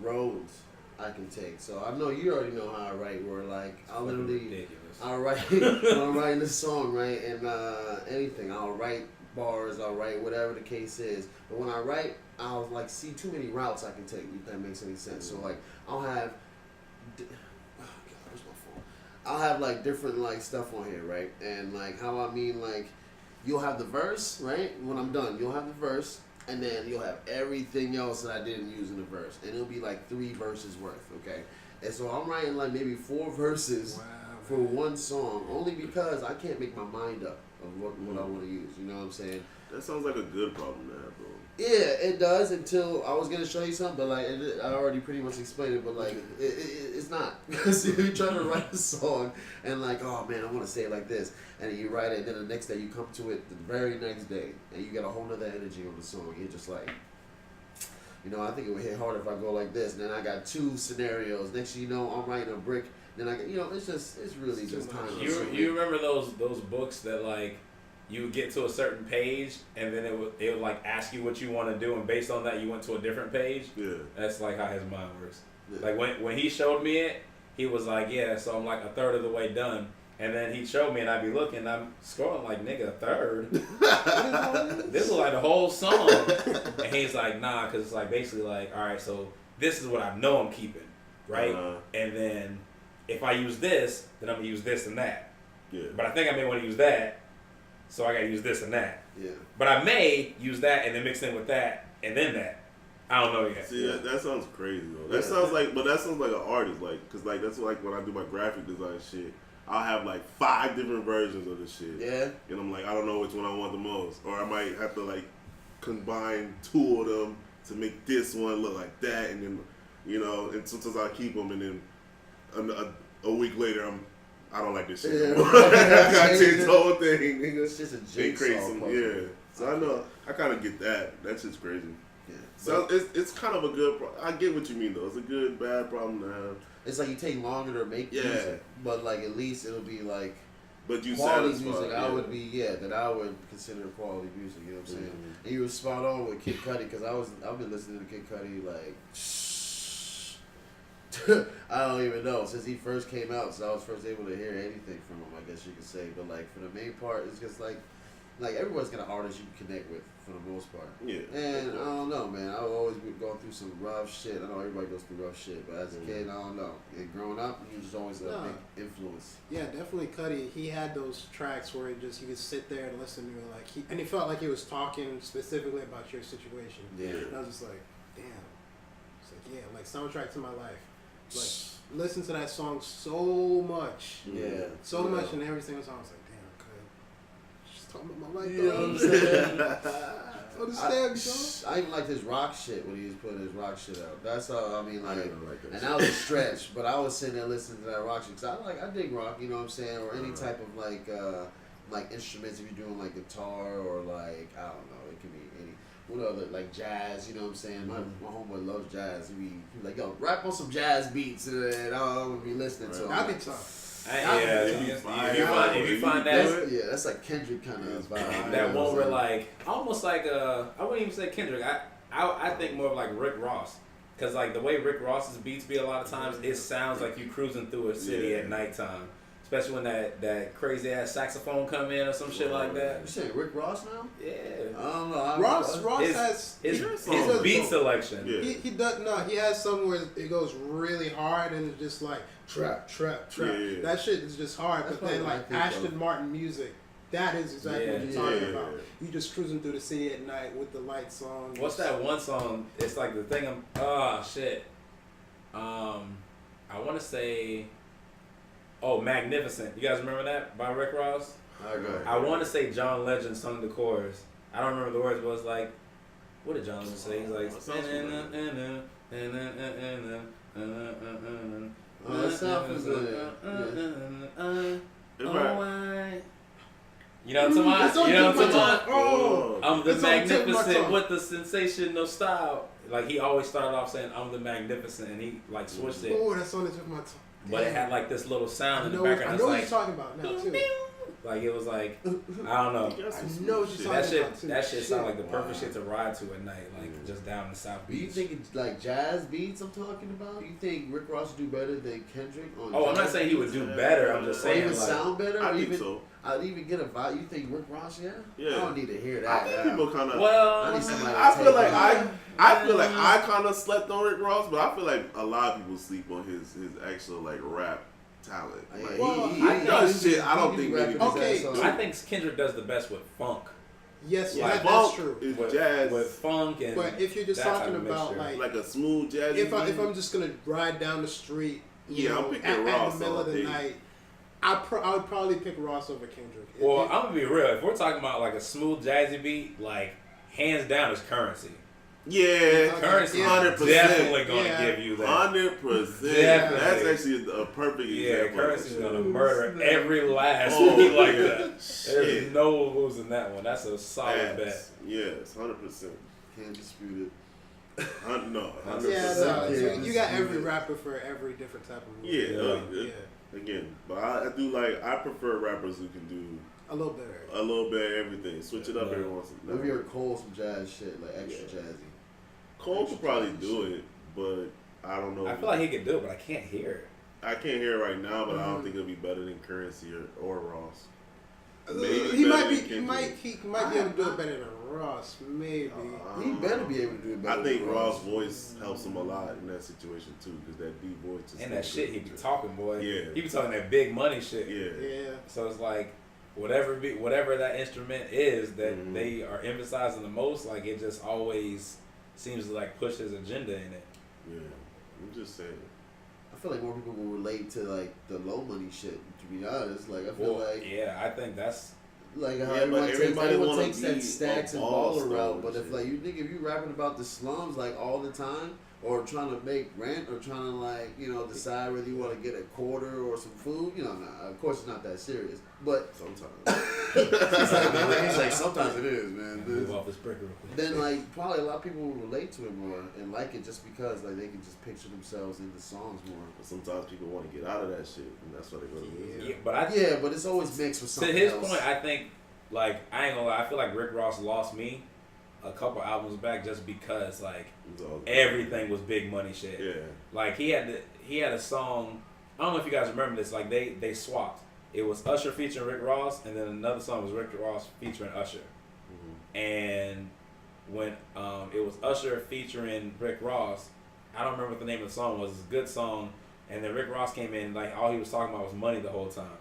roads I can take. So I know you already know how I write, where like I'll write when I'm writing this song, right? And anything, I'll write bars, I'll write whatever the case is. But when I write, I'll like see too many routes I can take, if that makes any sense. So like I'll have where's my phone? I'll have like different like stuff on here, right? And like how I mean, like you'll have the verse, right? When I'm done, you'll have the verse, and then you'll have everything else that I didn't use in the verse, and it'll be like 3 verses worth, okay? And so I'm writing like maybe 4 verses for one song, only because I can't make my mind up of what I want to use. You know what I'm saying? That sounds like a good problem to have, bro. Yeah, it does, until I was gonna show you something, but like I already pretty much explained it. But like it's not, because you're trying to write a song and like, oh man, I want to say it like this, and then you write it, and then the next day you come to it the very next day, and you got a whole nother energy on the song. You're just like, I think it would hit harder if I go like this. And then I got 2 scenarios. Next thing you know, I'm writing a brick. Then I, it's really just kind of. You remember those books that like you would get to a certain page, and then it would like ask you what you want to do, and based on that you went to a different page. Yeah. That's like how his mind works. Yeah. Like when he showed me it, he was like, yeah. So I'm like a third of the way done, And then he'd show me, and I'd be looking, and I'm scrolling like, nigga, a third. This is like the whole song. And he's like, nah, because it's like basically like, all right, so this is what I know I'm keeping, right? And then if I use this, then I'm going to use this and that. Yeah. But I think I may want to use that, so I got to use this and that. Yeah. But I may use that and then mix in with that and then that. I don't know yet. See, that sounds crazy though. That sounds like an artist, like, cause like that's like when I do my graphic design shit. I'll have like 5 different versions of the shit. Yeah. And I'm like, I don't know which one I want the most, or I might have to like combine 2 of them to make this one look like that, and then and sometimes I keep them, and then a week later I don't like this shit. Yeah. I gotta change the whole thing. Nigga. It's just a jigsaw puzzle. Yeah. So I know I kind of get that. That shit's crazy. Yeah. So it's kind of a good. I get what you mean though. It's a good bad problem to have. It's like you take longer to make music, but like at least it'll be like but you quality satisfied, music. yeah. I would be that I would consider quality music. You know what I'm saying? Mm-hmm. And you were spot on with Kid Cudi because I've been listening to Kid Cudi like I don't even know since he first came out. So I was first able to hear anything from him. I guess you could say, but like for the main part, it's just like everyone's got an artist you can connect with for the most part. Yeah. And I don't know, man. I've always been going through some rough shit. I know everybody goes through rough shit, but as a kid, I don't know. And growing up, he was always a big influence. Yeah, definitely Cudi. He had those tracks where you could sit there and listen to it, and he felt like he was talking specifically about your situation. Yeah. And I was just like, damn. It's like, yeah, like soundtrack to my life. Like, listen to that song so much. Yeah. So much, and every single song I was like, damn, Cudi. Just talking about my life, You know what I'm saying? Understand me, dog? I even liked his rock shit when he was putting his rock shit out. That's all. I mean, like, that and shit. that was a stretch. But I was sitting there listening to that rock shit because I dig rock. You know what I'm saying? Or any type of like instruments. If you're doing like guitar or like I don't know, it could be any. What other like jazz? You know what I'm saying? My homeboy loves jazz. He be like, yo, rap on some jazz beats, and I'm gonna be listening to. That'd be tough. If you find that, that's like Kendrick kind of vibe. that one where like almost like I wouldn't even say Kendrick. I think more of like Rick Ross, because like the way Rick Ross's beats be a lot of times, it sounds like you cruising through a city at nighttime. Especially when that crazy ass saxophone come in or some shit like that. You saying Rick Ross now? Yeah. I don't know. Ross has his does beat both. selection. Yeah. He does he has some where it goes really hard and it's just like trap. Yeah. That shit is just hard. That's but then probably like what I think Ashton Martin music, that is exactly what you're talking about. You just cruising through the city at night with the lights on. What's that one song? It's like the thing shit. I want to say. Oh, Magnificent. You guys remember that by Rick Ross? I want to say John Legend sung the chorus. I don't remember the words, but it's like, what did John Legend say? He's like, you know what I'm talking about? Oh, I'm the magnificent with the sensational style. Like he always started off saying, I'm the magnificent, and he like switched it. Oh, that's on the tip of my tongue. But it had like this little sound in the background. I know what you're talking about now too. Like it was like I don't know. I know what you're talking about too. That shit sounded like the perfect shit to ride to at night, like just down the South Beach. Beach. You think it's like jazz beats I'm talking about? You think Rick Ross would do better than Kendrick on I'm not saying he would do better. I'm just saying even like, sound better. I think so. I'd even get a vibe. You think Rick Ross? Yeah. Yeah. I don't need to hear that. I think people kind of. well, I need somebody. I feel like I kind of slept on Rick Ross, but I feel like a lot of people sleep on his actual like rap talent. Like, Well, he does shit. I don't think many people. Okay. I think Kendrick does the best with funk. Yes, Like that's funk true. is With, jazz, with funk and. But if you're just that talking type of about mixture. like like a smooth jazz. if I'm just gonna ride down the street, you Yeah, I'm know, picking at Ross the middle all of the day. night, I would probably pick Ross over Kendrick. Well, I'm gonna be real. If we're talking about like a smooth jazzy beat, like hands down is Currency. Yeah, Currency Yeah. 100% definitely gonna Yeah. give you that. 100%. Definitely. That's actually a perfect Yeah, example. Currency's gonna murder every last Oh, beat like yeah. that. There's Shit. no losing that one. That's a solid bet. Yes, 100%. Can't dispute No, 100%. Yeah, no, Yeah. you got every rapper for every different type of Yeah, movie. Again, but I do like, I prefer rappers who can do A little bit. a little bit of everything. Switch it up every once in a it. Maybe while. hear Cole some jazz shit, like extra jazzy. Cole could probably do it, but I don't know. I feel like he could do it, but I can't hear it. I can't hear it right now, but I don't think it'll be better than Currency or Ross. Maybe he better might be. than He Kendrick. might be able to do it better than Ross. Maybe. He better be able to do it better. I think than Ross' voice helps him a lot in that situation too, because that deep voice. Just And that shit he be talking, boy. Yeah. He be talking that big money shit. Yeah. So it's like whatever that instrument is that they are emphasizing the most, like it just always seems to like push his agenda in it. Yeah. I'm just saying. I feel like more people will relate to like the low money shit. To be honest, like I feel like I think that's like how Yeah, but everybody everyone wanna takes that be stacks a and boss, baller though, route. and But if shit. like you think if you rapping about the slums like all the time, or trying to make rent, or trying to like decide whether you want to get a quarter or some food, nah, of course it's not that serious. But Sometimes. he's like sometimes it is, man. move off this brick real quick. Then like probably a lot of people will relate to it more and like it just because like they can just picture themselves in the songs more. But sometimes people want to get out of that shit, and that's why they go to music. Yeah, But it's always mixed with to something his else. point, I think like I ain't gonna lie, I feel like Rick Ross lost me a couple albums back just because like It's all good. everything was big money shit. Yeah. Like he had a song. I don't know if you guys remember this. Like they swapped. It was Usher featuring Rick Ross, and then another song was Rick Ross featuring Usher. And when it was Usher featuring Rick Ross, I don't remember what the name of the song was. It's a good song. And then Rick Ross came in, like all he was talking about was money the whole time.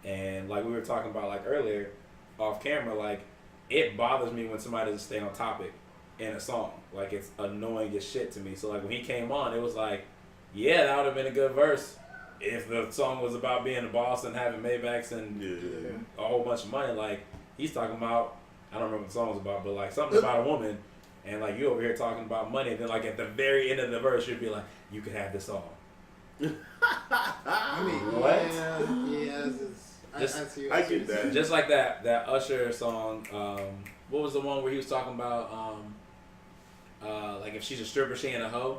And like we were talking about like earlier, off camera, like it bothers me when somebody doesn't stay on topic in a song. Like it's annoying as shit to me. So like when he came on, it was like, yeah, that would have been a good verse if the song was about being a boss and having Maybachs and a whole bunch of money. Like he's talking about, I don't remember what the song was about, but like something about a woman, and like you over here talking about money, and then like at the very end of the verse you'd be like, you could have this all. I mean, What? Yeah. I get that. Just like that Usher song. What was the one where he was talking about? Like if she's a stripper, she ain't a hoe.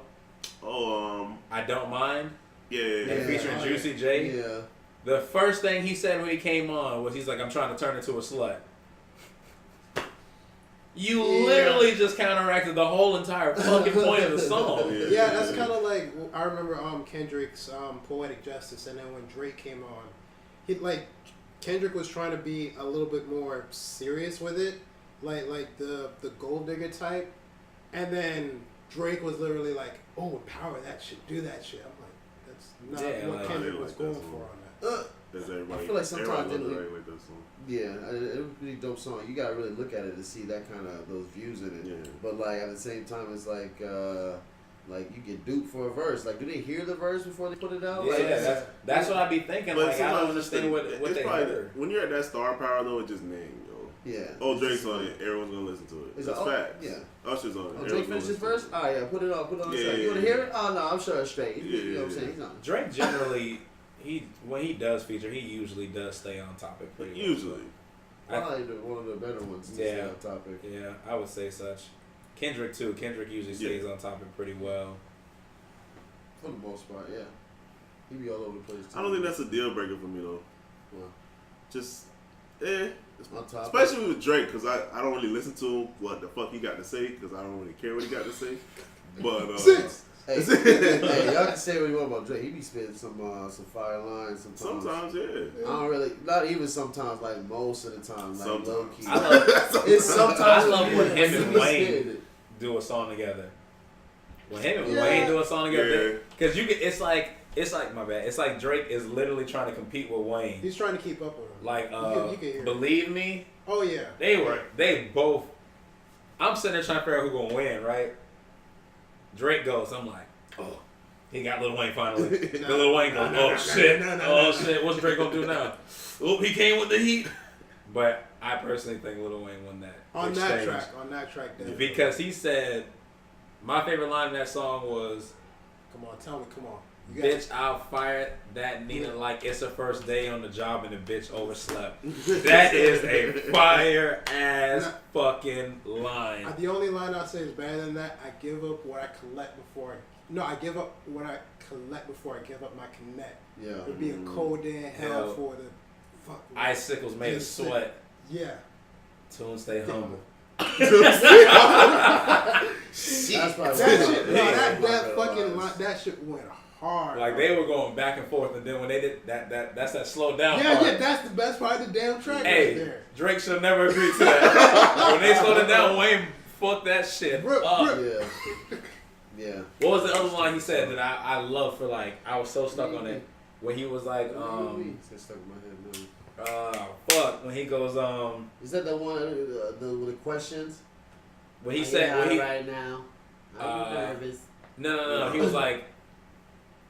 Oh, I don't mind. yeah. And featuring Juicy J. Yeah. The first thing he said when he came on was he's like, I'm trying to turn into a slut. You literally just counteracted the whole entire fucking point of the song. Yeah, that's kind of like I remember Kendrick's Poetic Justice, and then when Drake came on, he like Kendrick was trying to be a little bit more serious with it, like the gold digger type, and then Drake was literally like, "Oh, empower that shit, do that shit." I'm like, that's not what Kendrick was going for on that. I feel like sometimes everybody like that song. Yeah, it was a pretty dope song. You gotta really look at it to see that kind of those views in it. Yeah. But like at the same time, it's like you get duped for a verse. Like, do they hear the verse before they put it out? Yeah, Like, that's what I be thinking. But Like I don't sometimes understand what it's they probably- heard. When you're at that star power though, it's just name, yo. yeah. Oh, Drake's on it. Everyone's gonna listen to it. Is That's it- facts. yeah. Usher's on it. Oh, Everyone's Drake gonna finished his listen verse? to it. Oh yeah, put it on the Yeah, side. You wanna yeah, hear yeah. it? Oh no, I'm sure it's straight. Yeah, You know what I'm yeah, saying? yeah. He's not. Drake generally, when he does feature, he usually does stay on topic pretty well. Usually. Probably one of the better ones to stay on topic. Yeah, I would say such. Kendrick too. Kendrick usually stays on topic pretty well. For the most part, yeah. He be all over the place too. I don't think that's a deal breaker for me though. Well, Just, on topic. especially with Drake, because I don't really listen to him, what the fuck he got to say, because I don't really care what he got to say. But, Hey, y'all can say what you want about Drake. He be spitting some fire lines sometimes. sometimes, yeah. I don't really, not even sometimes, like most of the time, like Sometimes. low key. I love It's sometimes I love when he him and be Wayne spitting. do a song together. When him and Yeah. Wayne do a song together, Yeah. because you get it's like my bad. It's like Drake is literally trying to compete with Wayne. He's trying to keep up with him. Like you can hear it. Believe Me. Oh yeah. They both. I'm sitting there trying to figure out who's gonna win, right? Drake goes. I'm like, oh, he got Lil Wayne finally. Then Lil Wayne goes, oh shit, oh shit, what's Drake gonna do now? Oh, he came with the heat. But I personally think Lil Wayne won that On exchange. that track, definitely. Because he said, my favorite line in that song was, Come on, tell me, come on. You bitch, I'll fire that Nina like it's her first day on the job and the bitch overslept. That is a fire ass fucking line. The only line I'll say is better than that. I give up what I collect before. I give up what I collect before I give up my connect. Yeah. It would be a cold day in hell Hell. for the fuck. Icicles made of Just sweat. Yeah. Tune stay humble. That's probably That why- shit, no, that fucking line, that shit went hard. Like they were going back and forth, and then when they did that's that slow down Yeah, part. yeah, that's the best part of the damn track Hey, right there. Drake should have never agreed to that. When they slowed it down, Wayne fucked that shit Rip, up. rip. Yeah. Yeah. What was the other line he said that I love for like I was so stuck on it when he was like It's stuck in my head now. fuck when he goes Is that the one with the questions? when he said when he right now. I'm nervous. no he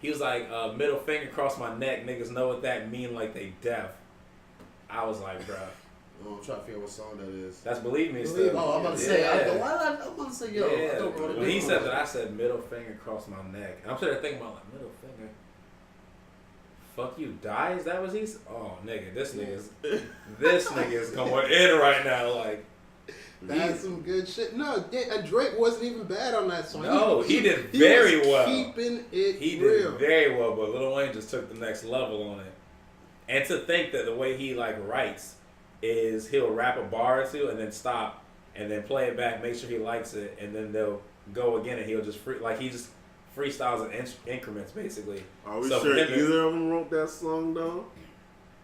was like middle finger across my neck, niggas know what that mean, like they deaf. I was like, bruh, Oh, I'm trying to figure out what song that is. that's Believe Me Believe still. Me. Oh, I'm about to say. Yeah. I'm about to say, yo. I Yeah. don't know what it When he is. said that, I said middle finger across my neck. And I'm sitting there thinking about like middle finger. Fuck you, die? Is that what he's? Oh, nigga, this nigga's going in right now. Like, That's some good shit. No, yeah, and Drake wasn't even bad on that song. No, he did very was well. Keeping it he real. did very well, but Lil Wayne just took the next level on it. And to think that the way he like writes is he'll rap a bar or two and then stop and then play it back, make sure he likes it, and then they'll go again and he'll just he just freestyles in increments basically. Are we So sure him- either of them wrote that song though?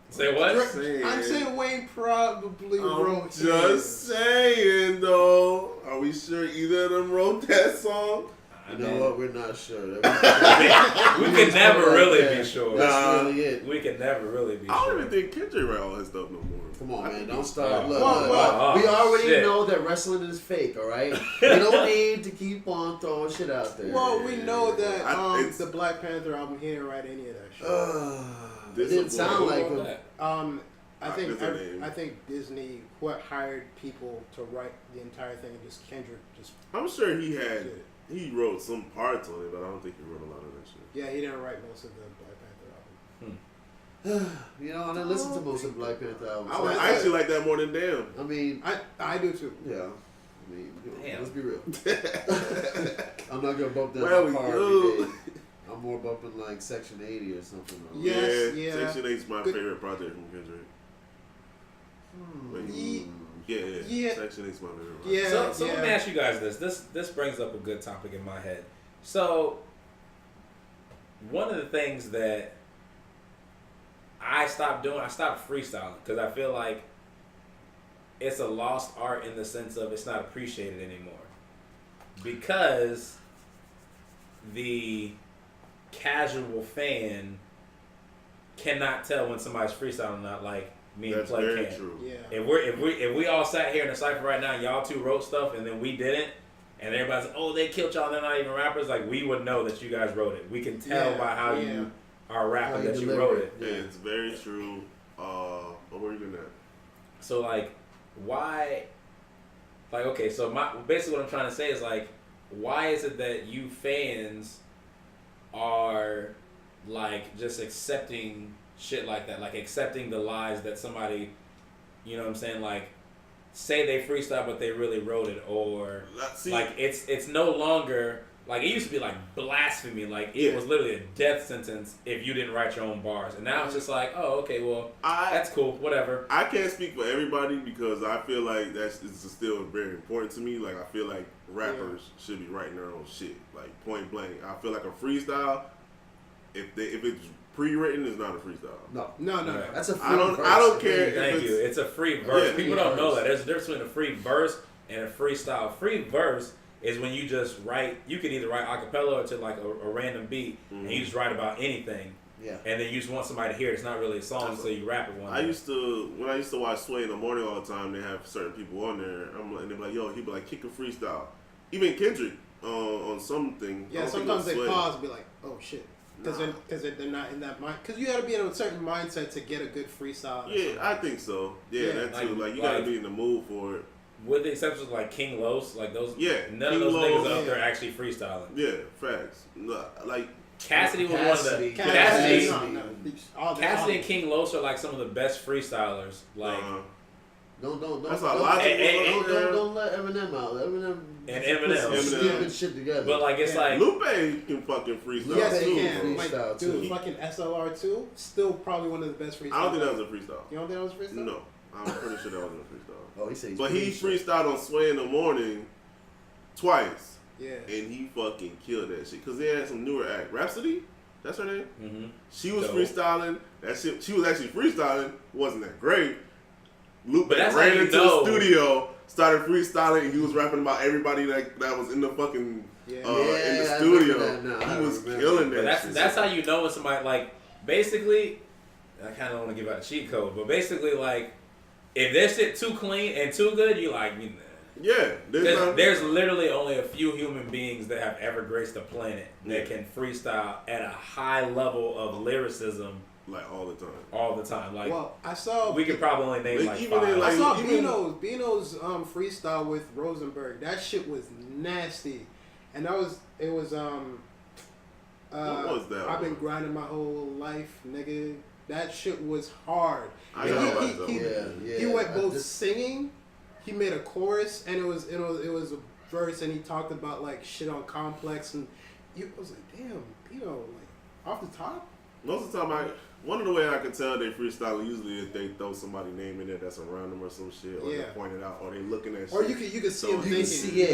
Say what? I'm saying Wayne probably wrote I'm just saying though. Are we sure either of them wrote that song? You know what? We're not sure. We can never really be sure. That's really it. We can never really be I don't sure. even think Kendrick write all his stuff no more. Come on, I man. think Don't he's- start. Look, Well, look, well, we already shit. know that wrestling is fake, all right? We don't need to keep on throwing shit out there. Well, we know that it's- the Black Panther album, he didn't write any of that shit. It This didn't is sound what- like Who him. wrote that? I think That's a name. I think Disney hired people to write the entire thing, and just Kendrick just I'm sure he did had. it. He wrote some parts on it, but I don't think he wrote a lot of that shit. Yeah, he didn't write most of the Black Panther album. You know, I didn't listen to most of the Black Panther albums. I actually like that more than Damn. I mean, I do too. yeah. I mean, Damn. let's be real. I'm not gonna bump that Well, in my car yo. every day. I'm more bumping like Section 80 or something. Though. Yeah. Yes, Section 8's my Good. favorite project from Kendrick. Wait, Ye- yeah, Yeah. Section 8's my favorite project. Yeah, So yeah. let me ask you guys this. This brings up a good topic in my head. So one of the things that I stopped freestyling because I feel like it's a lost art in the sense of it's not appreciated anymore. Because the casual fan cannot tell when somebody's freestyling or not, like me and That's Play very can. true. Yeah. If we all sat here in a cipher right now and y'all two wrote stuff and then we didn't, and everybody's like, oh, they killed y'all, they're not even rappers, like we would know that you guys wrote it. We can tell Yeah, by how yeah. you are rapping How you that you deliver wrote it. it. Yeah, it's very true. What were you doing that? So like, why? Like, okay, so basically what I'm trying to say is like, why is it that you fans are like just accepting shit like that, like accepting the lies that somebody, you know what I'm saying, like say they freestyle but they really wrote it, or See, like it's no longer like it used to be like blasphemy, like it Yeah. was literally a death sentence if you didn't write your own bars, and now it's just like, oh, okay, well that's cool, whatever. I can't speak for everybody because I feel like it's still very important to me. Like I feel like rappers should be writing their own shit, like point blank. I feel like a freestyle, if it's pre-written, is not a freestyle. No. No. Right. That's a free I don't verse. care. Thank you. It's a free verse. Yeah. People Free don't know verse. that. There's a difference between a free verse and a freestyle. Free verse is when you just write. You can either write a cappella or to like a random beat, and you just write about anything. Yeah. And then you just want somebody to hear it. It's not really a song, so you rap it one. When I used to watch Sway in the morning all the time, they have certain people on there. And they're like, yo, he'd be like, kick a freestyle. Even Kendrick on something. I Yeah, don't think sometimes it they was Sway. pause and be like, oh shit. Because they're not in that mind. Because you got to be in a certain mindset to get a good freestyle. Yeah, I think so. Yeah, that too. Like you gotta be in the mood for it. With the exception of like King Los, like those. Yeah, None King of those Los, niggas out there actually freestyling. Yeah, facts. Like Cassidy was one of the. Cassidy. Cassidy and King Los are like some of the best freestylers. Like. Don't. That's a don't, lot. Don't let Eminem out. Eminem. And Eminem. Put some stupid shit together. But like it's like Lupe can fucking freestyle Yes, too. he can. Bro. Like, Freestyle, dude, too. fucking SLR2, still probably one of the best freestyles. I don't think that was a freestyle. You don't think that was a freestyle? No, I'm pretty sure that wasn't a freestyle. Oh, he said. But he freestyled on Sway in the morning twice. Yeah. And he fucking killed that shit. Because they had some newer act. Rhapsody? That's her name? Mm-hmm. She was Dope. freestyling. That shit, she was actually freestyling. Wasn't that great. Luke But that's ran how you into know. the studio, started freestyling, and he was rapping about everybody that was in the fucking in the I studio. remember that now. He was I remember. killing that. But shit. that's how you know when somebody like basically. I kind of want to give out a cheat code, but basically like if their shit too clean and too good, you like you know. Yeah, There's literally only a few human beings that have ever graced the planet that can freestyle at a high level of lyricism like all the time. all the time. Like, well, I saw we could probably only name like even 5. in, like, I saw even- Bino's freestyle with Rosenberg. That shit was nasty, and it was what was that I've been one? grinding my whole life, nigga. That shit was hard. I And know he, about he, that he, one. he went both singing. He made a chorus, and it was a verse, and he talked about like shit on Complex, and it was like, damn, Bino, like off the top. Most of the time, one of the ways I can tell they freestyle usually is they throw somebody name in there that's around them or some shit, or they point it out, or they looking at shit. Or you can see him You thinking. can see, you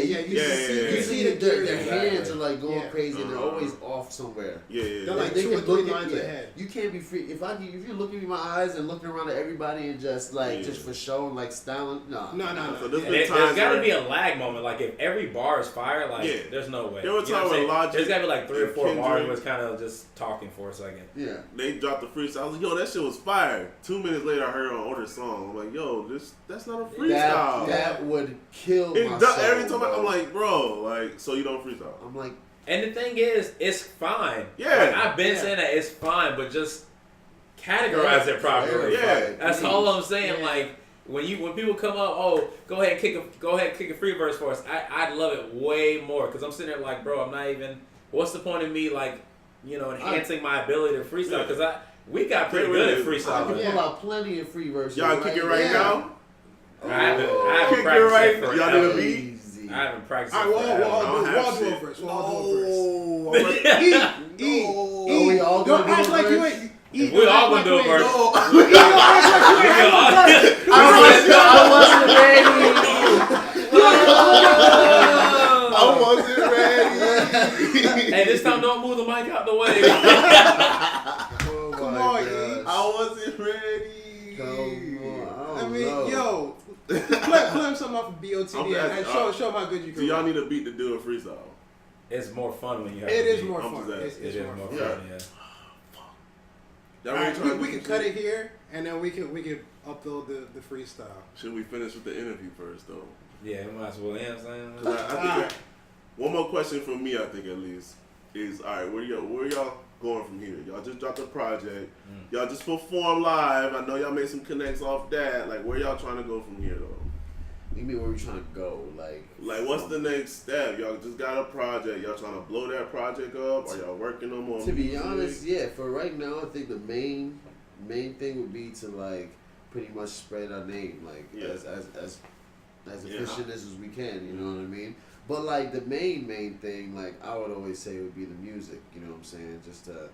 can see their the hands are like going Yeah. crazy and they're always off somewhere. They're like They 2 or can 3 look at- lines ahead. You can't be free if you're looking in my eyes and looking around at everybody and just just for show and like styling. No. So there's been There's times got to where- be a lag moment. Like if every bar is fire, like Yeah. there's no way. There were You know what times I'm where saying? Logic There's got to be like 3 or 4 and bars Kendrick- where it's kind of just talking for a second. Yeah. They dropped the freestyle. I was like, yo, that shit was fire. 2 minutes later, I heard on older song. I'm like, yo, that's not a freestyle. That would kill It my does, soul, every time bro. I'm like, bro, like, so you don't freestyle? I'm like, And the thing is, it's fine. Yeah. Like, I've been saying that it's fine, but just categorize it properly. Yeah. That's please. all I'm saying. Yeah. Like when people come up, oh, go ahead and kick a free verse for us. I'd love it way more because I'm sitting there like, bro, I'm not even. What's the point of me like, enhancing my ability to freestyle? Because we got pretty good at I freestyle. can pull out plenty of free verses. Y'all kick it right now? I haven't Kick it practiced right it now. for Y'all need a beat? Easy. I haven't practiced All it right, forever. we'll do shit. it first. We'll do it No. first. E. Are we all Don't gonna act do like it you first? ain't. If we all gonna do it first. I wasn't ready. Hey, this time don't move the mic out the way. Oh Come my on, gosh. E. I wasn't ready. Come on. I mean, yo, play him something off of BOTD I'm and asking, show him how good you Do can. y'all rap. need a beat to do a freestyle? It's more fun when you have It a is beat. more I'm fun. just It's It is more fun. fun, yeah. Y'all All really right, trying to we do can some cut shit? it here, and then we can upload the freestyle. Should we finish with the interview first, though? Yeah, we might as well, you know what I'm saying? 'Cause I think Alright. one more question from me, I think at least, is all right. Where y'all going from here? Y'all just dropped a project. Y'all just performed live. I know y'all made some connects off that. Like, where y'all trying to go from here, though? You mean where we trying to go? Like, what's the next step? Y'all just got a project. Y'all trying to blow that project up? Are y'all working on more? To be music? honest, yeah. For right now, I think the main thing would be to like pretty much spread our name, like Yeah. as efficient as we can. You know what I mean? But like the main thing, like I would always say, would be the music. You know what I'm saying? Just to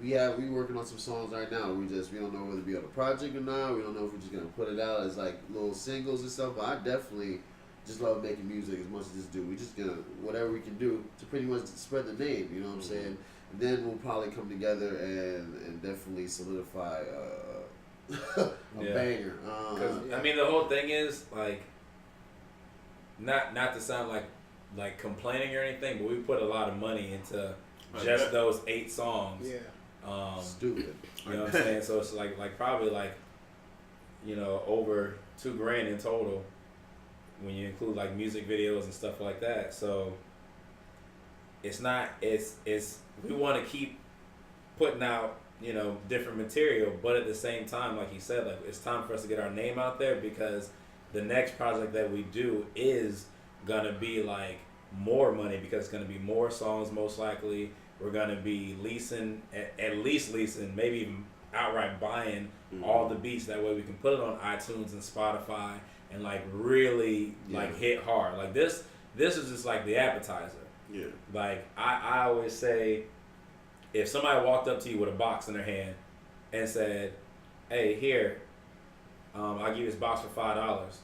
we working on some songs right now. We don't know whether to be on a project or not. We don't know if we're just gonna put it out as like little singles and stuff. But I definitely just love making music as much as this do. We just gonna whatever we can do to pretty much spread the name. You know what I'm saying? And then we'll probably come together and definitely solidify a banger. Because I mean, the whole thing is like, not to sound like complaining or anything, but we put a lot of money into just those 8 songs. Yeah. Stupid. You know what I'm saying? So it's like probably like, over $2,000 in total when you include like music videos and stuff like that. So it's we want to keep putting out, different material, but at the same time, like you said, like it's time for us to get our name out there because the next project that we do is gonna be like more money because it's gonna be more songs most likely. We're gonna be leasing, at least leasing, maybe even outright buying all the beats. That way we can put it on iTunes and Spotify and like really like hit hard. Like this is just like the appetizer. Yeah. Like I always say, if somebody walked up to you with a box in their hand and said, "Hey, here, I'll give you this box for $5,"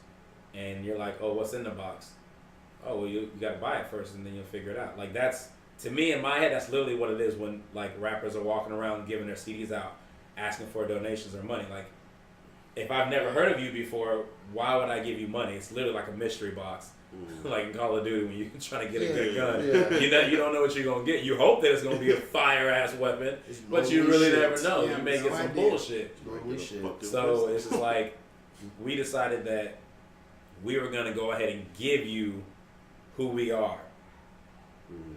and you're like, "Oh, what's in the box?" oh, well, you got to buy it first and then you'll figure it out. Like, that's, to me, in my head, that's literally what it is when, like, rappers are walking around giving their CDs out, asking for donations or money. Like, if I've never heard of you before, why would I give you money? It's literally like a mystery box. Like in Call of Duty when you're trying to get a good gun. Yeah. You don't know what you're going to get. You hope that it's going to be a fire-ass weapon, but you really never know. You may get some bullshit. So it's just like, we decided that we were going to go ahead and give you who we are.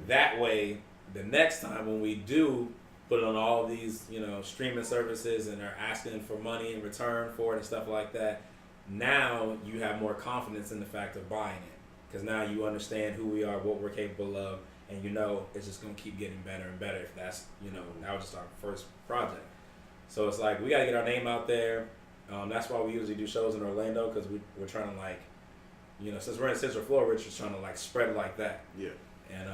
That way, the next time when we do put it on all these, streaming services and are asking for money in return for it and stuff like that, now you have more confidence in the fact of buying it. Because now you understand who we are, what we're capable of, and it's just going to keep getting better and better if that's, that was just our first project. So it's like, we got to get our name out there. That's why we usually do shows in Orlando, because we're trying to, like, since we're in Central Florida, we're just trying to, like, spread it like that. Yeah. And,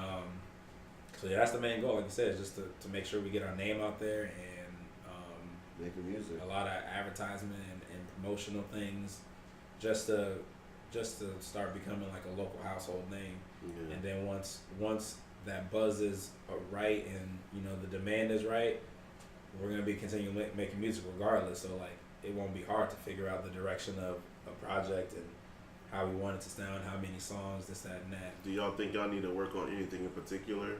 so yeah, that's the main goal, like you said, is just to make sure we get our name out there and making music. A lot of advertisement and promotional things, just to start becoming like a local household name. Yeah. And then once that buzz is right and the demand is right, we're gonna be continuing making music regardless. So like it won't be hard to figure out the direction of a project and how we want it to sound, how many songs, this, that, and that. Do y'all think y'all need to work on anything in particular